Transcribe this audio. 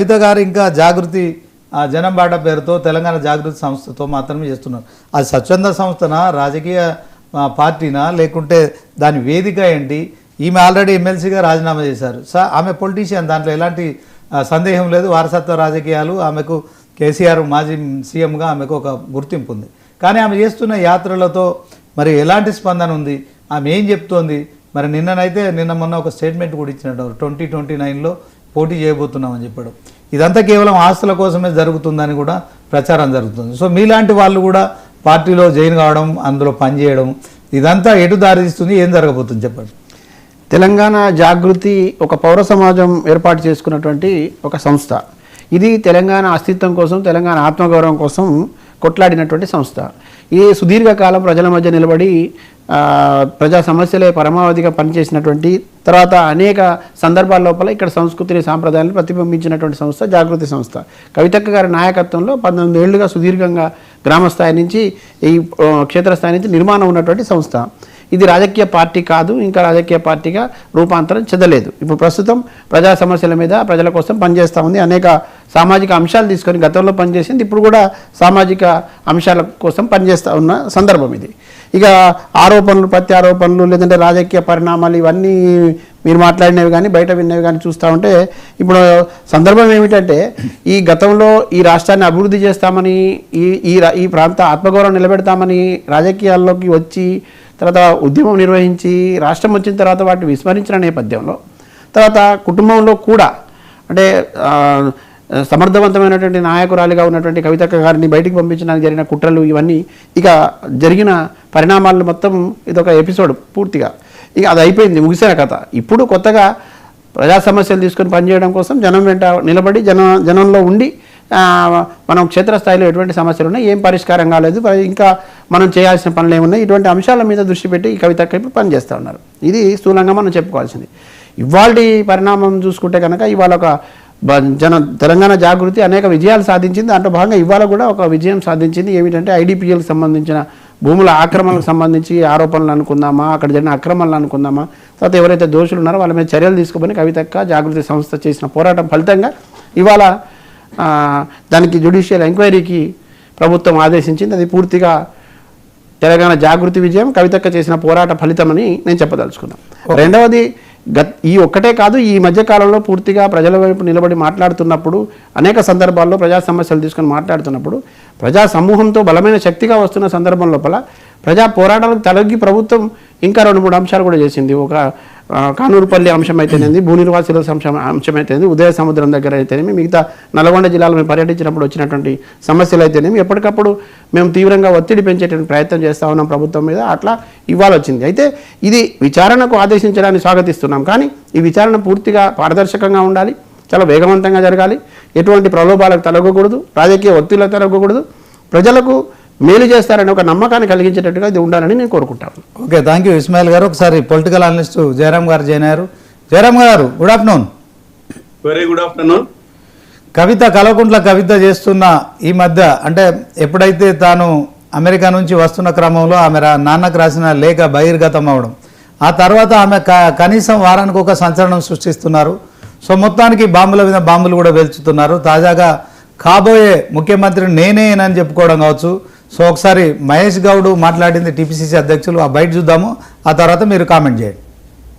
కవిత గారు ఇంకా జాగృతి జనం బాట పేరుతో తెలంగాణ జాగృతి సంస్థతో మాత్రమే చేస్తున్నారు. అది స్వచ్ఛంద సంస్థనా, రాజకీయ పార్టీనా, లేకుంటే దాని వేదిక ఏంటి? ఈమె ఆల్రెడీ ఎమ్మెల్సీగా రాజీనామా చేశారు. ఆమె పొలిటీషియన్, దాంట్లో ఎలాంటి సందేహం లేదు. వారసత్వ రాజకీయాలు, ఆమెకు కేసీఆర్ మాజీ సీఎంగా ఆమెకు ఒక గుర్తింపు ఉంది. కానీ ఆమె చేస్తున్న యాత్రలతో మరి ఎలాంటి స్పందన ఉంది, ఆమె ఏం చెప్తోంది? మరి నిన్న మొన్న ఒక స్టేట్మెంట్ కూడా ఇచ్చినట్టు 2029లో పోటీ చేయబోతున్నామని చెప్పడం. ఇదంతా కేవలం ఆస్తుల కోసమే జరుగుతుందని కూడా ప్రచారం జరుగుతుంది. సో మీలాంటి వాళ్ళు కూడా పార్టీలో జాయిన్ కావడం, అందులో పనిచేయడం, ఇదంతా ఎటు దారితీస్తుంది? ఏం జరగబోతుంది చెప్పండి. తెలంగాణ జాగృతి ఒక పౌర సమాజం ఏర్పాటు చేసుకున్నటువంటి ఒక సంస్థ. ఇది తెలంగాణ అస్తిత్వం కోసం, తెలంగాణ ఆత్మగౌరవం కోసం కొట్లాడినటువంటి సంస్థ. ఈ సుదీర్ఘకాలం ప్రజల మధ్య నిలబడి ప్రజా సమస్యలే పరమావధిగా పనిచేసినటువంటి, తర్వాత అనేక సందర్భాల లోపల ఇక్కడ సంస్కృతిని, సాంప్రదాయాలను ప్రతిబింబించినటువంటి సంస్థ జాగృతి సంస్థ. కవితక్క గారి నాయకత్వంలో 19 ఏళ్లుగా సుదీర్ఘంగా గ్రామస్థాయి నుంచి ఈ క్షేత్రస్థాయి నుంచి నిర్మాణం ఉన్నటువంటి సంస్థ. ఇది రాజకీయ పార్టీ కాదు, ఇంకా రాజకీయ పార్టీగా రూపాంతరం చెందలేదు. ఇప్పుడు ప్రస్తుతం ప్రజా సమస్యల మీద ప్రజల కోసం పనిచేస్తూ ఉంది. అనేక సామాజిక అంశాలు తీసుకొని గతంలో పనిచేసింది, ఇప్పుడు కూడా సామాజిక అంశాల కోసం పనిచేస్తూ ఉన్న సందర్భం ఇది. ఇక ఆరోపణలు, ప్రత్యారోపణలు, లేదంటే రాజకీయ పరిణామాలు, ఇవన్నీ మీరు మాట్లాడినవి కానీ బయట విన్నవి కానీ చూస్తూ ఉంటే ఇప్పుడు సందర్భం ఏమిటంటే, ఈ గతంలో ఈ రాష్ట్రాన్ని అభివృద్ధి చేస్తామని, ఈ ప్రాంత ఆత్మగౌరవం నిలబెడతామని రాజకీయాల్లోకి వచ్చి తర్వాత ఉద్యమం నిర్వహించి రాష్ట్రం వచ్చిన తర్వాత వాటిని విస్మరించిన నేపథ్యంలో, తర్వాత కుటుంబంలో కూడా అంటే సమర్థవంతమైనటువంటి నాయకురాలిగా ఉన్నటువంటి కవితక్క గారిని బయటికి పంపించడానికి జరిగిన కుట్రలు, ఇవన్నీ ఇక జరిగిన పరిణామాలను మొత్తం ఇదొక ఎపిసోడ్ పూర్తిగా. ఇక అది అయిపోయింది, ముగిసిన కథ. ఇప్పుడు కొత్తగా ప్రజా సమస్యలు తీసుకొని పనిచేయడం కోసం జనం వెంట నిలబడి జనంలో ఉండి మనం క్షేత్రస్థాయిలో ఎటువంటి సమస్యలు ఉన్నాయి, ఏం పరిష్కారం కాలేదు, ఇంకా మనం చేయాల్సిన పనులు ఏమున్నాయి, ఇటువంటి అంశాల మీద దృష్టి పెట్టి ఈ కవితక్క ఇప్పుడు పనిచేస్తూ ఉన్నారు. ఇది స్థూలంగా మనం చెప్పుకోవాల్సింది. ఇవాళ పరిణామం చూసుకుంటే కనుక ఇవాళ ఒక తెలంగాణ జాగృతి అనేక విజయాలు సాధించింది. దాంట్లో భాగంగా ఇవాళ కూడా ఒక విజయం సాధించింది. ఏమిటంటే ఐడిపిఎల్కి సంబంధించిన భూముల ఆక్రమణకు సంబంధించి ఆరోపణలు అనుకుందామా, అక్కడ జరిగిన అక్రమాలను అనుకుందామా, తర్వాత ఎవరైతే దోషులు ఉన్నారో వాళ్ళ మీద చర్యలు తీసుకుని కవితక్క జాగృతి సంస్థ చేసిన పోరాటం ఫలితంగా ఇవాళ దానికి జ్యుడిషియల్ ఎంక్వైరీకి ప్రభుత్వం ఆదేశించింది. అది పూర్తిగా తెలంగాణ జాగృతి విజయం, కవితక్క చేసిన పోరాట ఫలితమని నేను చెప్పదలుచుకున్నాను. రెండవది, ఈ ఒక్కటే కాదు, ఈ మధ్యకాలంలో పూర్తిగా ప్రజల వైపు నిలబడి మాట్లాడుతున్నప్పుడు, అనేక సందర్భాల్లో ప్రజా సమస్యలు తీసుకొని మాట్లాడుతున్నప్పుడు, ప్రజా సమూహంతో బలమైన శక్తిగా వస్తున్న సందర్భం లోపల ప్రజా పోరాటాలకు తలొగ్గి ప్రభుత్వం ఇంకా 2-3 అంశాలు కూడా చేసింది. ఒక కానూరుపల్లి అంశం అయితేనేది, భూ నిర్వాసుల అంశం అయితేనేది, ఉదయ సముద్రం దగ్గర అయితేనేమి, మిగతా నల్గొండ జిల్లాలో మేము పర్యటించినప్పుడు వచ్చినటువంటి సమస్యలు అయితేనేమి, ఎప్పటికప్పుడు మేము తీవ్రంగా ఒత్తిడి పెంచేటువంటి ప్రయత్నం చేస్తూ ఉన్నాం ప్రభుత్వం మీద. అట్లా ఇవాళ వచ్చింది. అయితే ఇది విచారణకు ఆదేశించడాన్ని స్వాగతిస్తున్నాం. కానీ ఈ విచారణ పూర్తిగా పారదర్శకంగా ఉండాలి, చాలా వేగవంతంగా జరగాలి, ఎటువంటి ప్రలోభాలకు తలగకూడదు, రాజకీయ ఒత్తిళ్లకు తలగకూడదు, ప్రజలకు మేలు చేస్తారని ఒక నమ్మకాన్ని కలిగించేటట్టుగా ఇది ఉండాలని నేను కోరుకుంటాను. ఓకే, థ్యాంక్ యూ ఇస్మాయిల్ గారు. ఒకసారి పొలిటికల్ అనలిస్ట్ జయరామ్ గారు జాయిన్ అయ్యారు. Jayaram garu, good afternoon. Very good afternoon. Kalvakuntla Kavitha చేస్తున్న ఈ మధ్య, అంటే ఎప్పుడైతే తాను అమెరికా నుంచి వస్తున్న క్రమంలో ఆమె నాన్నకు రాసిన లేఖ బహిర్గతం అవడం, ఆ తర్వాత ఆమె కనీసం వారానికి ఒక సంచలనం సృష్టిస్తున్నారు. సో మొత్తానికి బాంబుల మీద బాంబులు కూడా పేల్చుతున్నారు. తాజాగా కాబోయే ముఖ్యమంత్రి నేనేనని చెప్పుకోవడం కావచ్చు. సో ఒకసారి మహేష్ గౌడ్ మాట్లాడింది టీపీసీసీ అధ్యక్షులు, ఆ బయట చూద్దాము, ఆ తర్వాత మీరు కామెంట్ చేయండి.